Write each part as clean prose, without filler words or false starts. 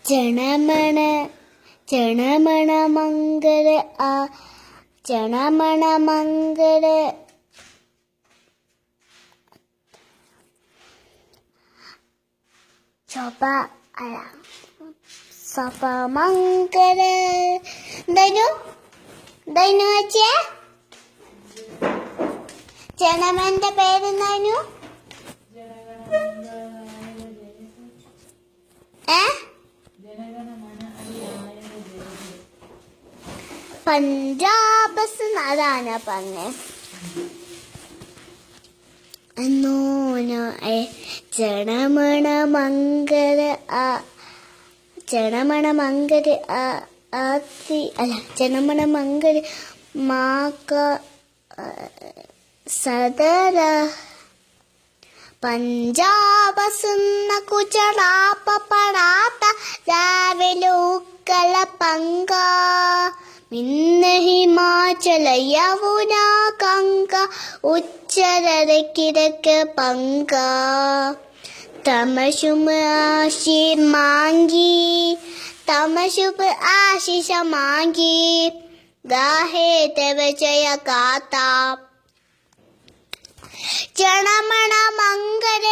ജനമണ ജനമണ മംഗള ആ ജനമണ മംഗള ശോഭ അല്ല സഭ മംഗള എന്തായിരുന്നു എന്തായിരുന്നു വെച്ചേ ജനമന്റെ പേരെന്തായിരുന്നു പഞ്ചാബ് അതാണ് പറഞ്ഞേ ജനമണ മംഗള ജനമണ മംഗള ആത്തി അല്ല ജനമണ മംഗള മാക സദര പഞ്ചാബ് സുന്ന കുജറാപ്പ പടാത്ത രാവിലെ ഉക്കല പങ്ക മിന്ന ഹിമാചല യമുന കങ്ക ഉച്ചരര കിഴക്ക് പങ്ക തമശുമ ആശി മാങ്കി തമശുപ ആശിഷ മാങ്കി ഗാഹേ തവ ജയ ഗാത ജനമണ മംഗള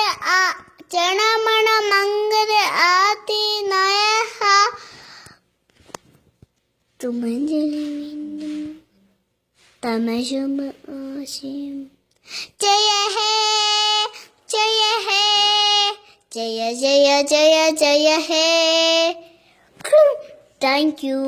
ജനമണ മംഗള ആതി നയഃ തുമഞ്ജലി തമശുഭ ആശയം ജയ ഹേ ജയ ഹേ ജയ ജയ ജയ ജയ ഹേ താങ്ക് യു